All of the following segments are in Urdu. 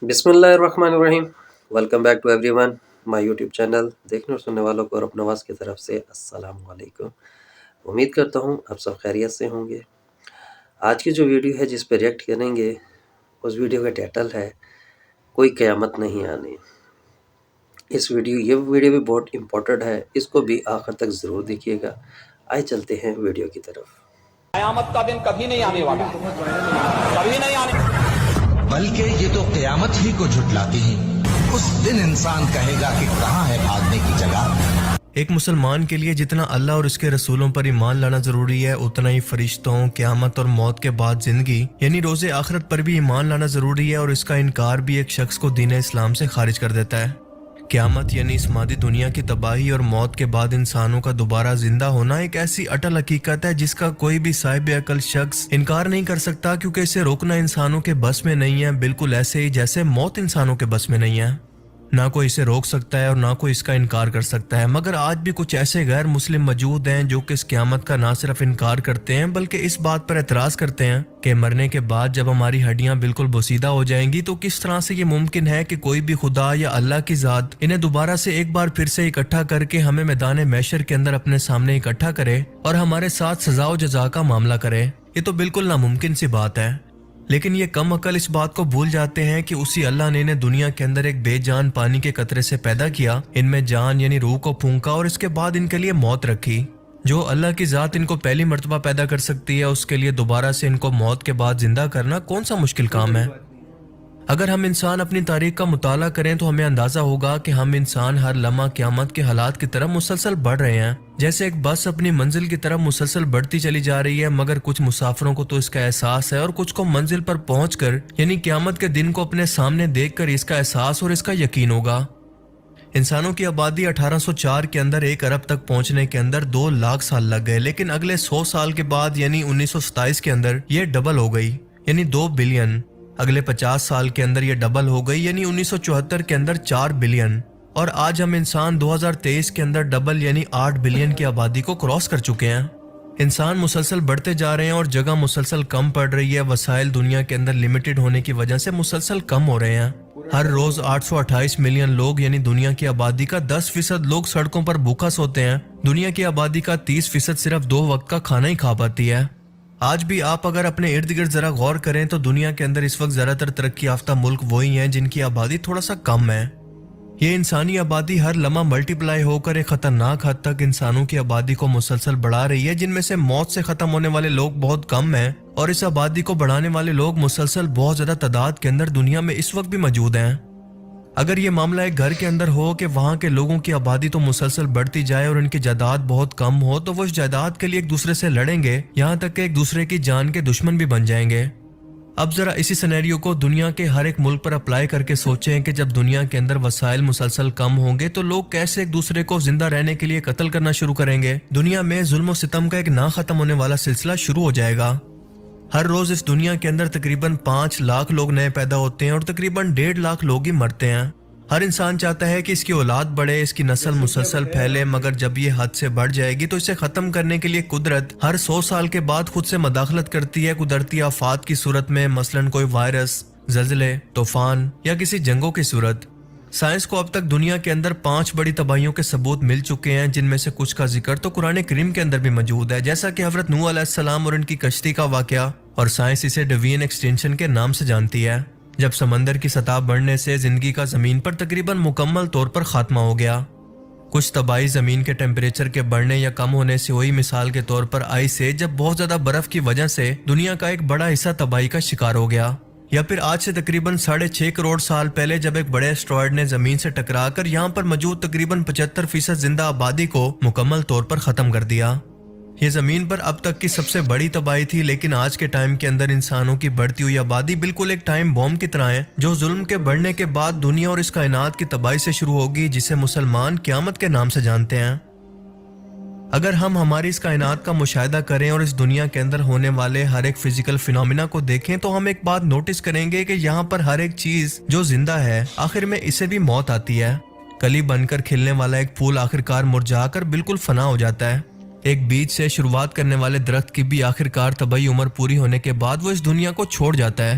بسم اللہ الرحمن الرحیم۔ Welcome back to everyone my YouTube channel. دیکھنے اور سننے والوں کو اور اپنا نواز کی طرف سے السلام علیکم۔ امید کرتا ہوں آپ سب خیریت سے ہوں گے۔ آج کی جو ویڈیو ہے جس پہ ریئیکٹ کریں گے اس ویڈیو کا ٹائٹل ہے کوئی قیامت نہیں آنی۔ یہ ویڈیو بھی بہت امپورٹنٹ ہے، اس کو بھی آخر تک ضرور دیکھیے گا۔ آئے چلتے ہیں ویڈیو کی طرف۔ قیامت کا دن کبھی نہیں آنے والا، کبھی نہیں آنے، بلکہ یہ تو قیامت ہی کو جھٹلاتی ہیں۔ اس دن انسان کہے گا کہ کہاں ہے بھاگنے کی جگہ۔ ایک مسلمان کے لیے جتنا اللہ اور اس کے رسولوں پر ایمان لانا ضروری ہے، اتنا ہی فرشتوں، قیامت اور موت کے بعد زندگی یعنی روز آخرت پر بھی ایمان لانا ضروری ہے، اور اس کا انکار بھی ایک شخص کو دین اسلام سے خارج کر دیتا ہے۔ قیامت یعنی اس مادی دنیا کی تباہی اور موت کے بعد انسانوں کا دوبارہ زندہ ہونا ایک ایسی اٹل حقیقت ہے جس کا کوئی بھی صاحب عقل شخص انکار نہیں کر سکتا، کیونکہ اسے روکنا انسانوں کے بس میں نہیں ہے، بالکل ایسے ہی جیسے موت انسانوں کے بس میں نہیں ہے۔ نہ کوئی اسے روک سکتا ہے اور نہ کوئی اس کا انکار کر سکتا ہے، مگر آج بھی کچھ ایسے غیر مسلم موجود ہیں جو کہ اس قیامت کا نہ صرف انکار کرتے ہیں بلکہ اس بات پر اعتراض کرتے ہیں کہ مرنے کے بعد جب ہماری ہڈیاں بالکل بوسیدہ ہو جائیں گی تو کس طرح سے یہ ممکن ہے کہ کوئی بھی خدا یا اللہ کی ذات انہیں دوبارہ سے ایک بار پھر سے اکٹھا کر کے ہمیں میدان محشر کے اندر اپنے سامنے اکٹھا کرے اور ہمارے ساتھ سزا و جزا کا معاملہ کرے۔ یہ تو بالکل ناممکن سی بات ہے، لیکن یہ کم عقل اس بات کو بھول جاتے ہیں کہ اسی اللہ نے انہیں دنیا کے اندر ایک بے جان پانی کے قطرے سے پیدا کیا، ان میں جان یعنی روح کو پھونکا اور اس کے بعد ان کے لیے موت رکھی۔ جو اللہ کی ذات ان کو پہلی مرتبہ پیدا کر سکتی ہے، اس کے لیے دوبارہ سے ان کو موت کے بعد زندہ کرنا کون سا مشکل کام ہے؟ اگر ہم انسان اپنی تاریخ کا مطالعہ کریں تو ہمیں اندازہ ہوگا کہ ہم انسان ہر لمحہ قیامت کے حالات کی طرف مسلسل بڑھ رہے ہیں، جیسے ایک بس اپنی منزل کی طرف مسلسل بڑھتی چلی جا رہی ہے، مگر کچھ مسافروں کو تو اس کا احساس ہے اور کچھ کو منزل پر پہنچ کر یعنی قیامت کے دن کو اپنے سامنے دیکھ کر اس کا احساس اور اس کا یقین ہوگا۔ انسانوں کی آبادی 1804 کے اندر 1 ارب تک پہنچنے کے اندر 2 لاکھ سال لگ گئے، لیکن اگلے 100 سال کے بعد یعنی 1927 کے اندر یہ ڈبل ہو گئی یعنی 2 بلین۔ اگلے 50 سال کے اندر یہ ڈبل ہو گئی یعنی 1974 کے اندر 4 بلین، اور آج ہم انسان 2023 کے اندر ڈبل یعنی 8 بلین کی آبادی کو کراس کر چکے ہیں۔ انسان مسلسل بڑھتے جا رہے ہیں اور جگہ مسلسل کم پڑ رہی ہے، وسائل دنیا کے اندر لمیٹڈ ہونے کی وجہ سے مسلسل کم ہو رہے ہیں۔ ہر روز 828 ملین لوگ یعنی دنیا کی آبادی کا 10% لوگ سڑکوں پر بھوکا سوتے ہیں۔ دنیا کی آبادی کا 30% صرف 2 وقت کا کھانا ہی کھا پاتی ہے۔ آج بھی آپ اگر اپنے ارد گرد ذرا غور کریں تو دنیا کے اندر اس وقت زیادہ تر ترقی یافتہ ملک وہی ہیں جن کی آبادی تھوڑا سا کم ہے۔ یہ انسانی آبادی ہر لمحہ ملٹی پلائی ہو کر ایک خطرناک حد تک انسانوں کی آبادی کو مسلسل بڑھا رہی ہے، جن میں سے موت سے ختم ہونے والے لوگ بہت کم ہیں، اور اس آبادی کو بڑھانے والے لوگ مسلسل بہت زیادہ تعداد کے اندر دنیا میں اس وقت بھی موجود ہیں۔ اگر یہ معاملہ ایک گھر کے اندر ہو کہ وہاں کے لوگوں کی آبادی تو مسلسل بڑھتی جائے اور ان کی جائیداد بہت کم ہو، تو وہ اس جائیداد کے لیے ایک دوسرے سے لڑیں گے، یہاں تک کہ ایک دوسرے کی جان کے دشمن بھی بن جائیں گے۔ اب ذرا اسی سینیریو کو دنیا کے ہر ایک ملک پر اپلائی کر کے سوچیں کہ جب دنیا کے اندر وسائل مسلسل کم ہوں گے تو لوگ کیسے ایک دوسرے کو زندہ رہنے کے لیے قتل کرنا شروع کریں گے۔ دنیا میں ظلم و ستم کا ایک نہ ختم ہونے والا سلسلہ شروع ہو جائے گا۔ ہر روز اس دنیا کے اندر تقریباً 5 لاکھ لوگ نئے پیدا ہوتے ہیں اور تقریباً 1.5 لاکھ لوگ ہی مرتے ہیں۔ ہر انسان چاہتا ہے کہ اس کی اولاد بڑھے، اس کی نسل مسلسل پھیلے، مگر جب یہ حد سے بڑھ جائے گی تو اسے ختم کرنے کے لیے قدرت ہر 100 سال کے بعد خود سے مداخلت کرتی ہے، قدرتی آفات کی صورت میں، مثلاً کوئی وائرس، زلزلے، طوفان یا کسی جنگوں کی صورت۔ سائنس کو اب تک دنیا کے اندر 5 بڑی تباہیوں کے ثبوت مل چکے ہیں، جن میں سے کچھ کا ذکر تو قرآن کریم کے اندر بھی موجود ہے، جیسا کہ حضرت نوح علیہ السلام اور ان کی کشتی کا واقعہ، اور سائنس اسے ڈوین ایکسٹینشن کے نام سے جانتی ہے، جب سمندر کی سطح بڑھنے سے زندگی کا زمین پر تقریباً مکمل طور پر خاتمہ ہو گیا۔ کچھ تباہی زمین کے ٹیمپریچر کے بڑھنے یا کم ہونے سے ہوئی، مثال کے طور پر آئس ایج، جب بہت زیادہ برف کی وجہ سے دنیا کا ایک بڑا حصہ تباہی کا شکار ہو گیا، یا پھر آج سے تقریباً 6.5 کروڑ سال پہلے جب ایک بڑے اسٹرائیڈ نے زمین سے ٹکرا کر یہاں پر موجود تقریباً 75% زندہ آبادی کو مکمل طور پر ختم کر دیا۔ یہ زمین پر اب تک کی سب سے بڑی تباہی تھی، لیکن آج کے ٹائم کے اندر انسانوں کی بڑھتی ہوئی آبادی بالکل ایک ٹائم بوم کی طرح ہے، جو ظلم کے بڑھنے کے بعد دنیا اور اس کائنات کی تباہی سے شروع ہوگی، جسے مسلمان قیامت کے نام سے جانتے ہیں۔ اگر ہم ہماری اس کائنات کا مشاہدہ کریں اور اس دنیا کے اندر ہونے والے ہر ایک فزیکل فینومینا کو دیکھیں تو ہم ایک بات نوٹس کریں گے کہ یہاں پر ہر ایک چیز جو زندہ ہے آخر میں اسے بھی موت آتی ہے۔ کلی بن کر کھلنے والا ایک پھول آخرکار مرجھا کر بالکل فنا ہو جاتا ہے۔ ایک بیج سے شروعات کرنے والے درخت کی بھی آخرکار طبعی عمر پوری ہونے کے بعد وہ اس دنیا کو چھوڑ جاتا ہے۔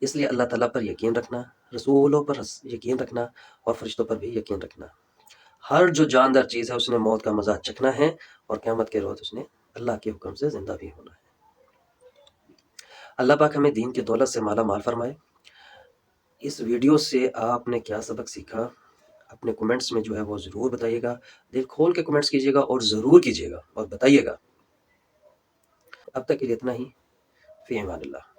اس لیے اللہ تعالیٰ پر یقین رکھنا، رسولوں پر یقین رکھنا اور فرشتوں پر بھی یقین رکھنا۔ ہر جو جاندار چیز ہے اس نے موت کا مزہ چکھنا ہے، اور قیامت کے روز اس نے اللہ کے حکم سے زندہ بھی ہونا ہے۔ اللہ پاک ہمیں دین کی دولت سے مالا مال فرمائے۔ اس ویڈیو سے آپ نے کیا سبق سیکھا اپنے کومنٹس میں جو ہے وہ ضرور بتائیے گا، دل کھول کے کومنٹس کیجیے گا اور ضرور کیجیے گا اور بتائیے گا۔ اب تک کے لیے اتنا ہی، فی امان اللہ۔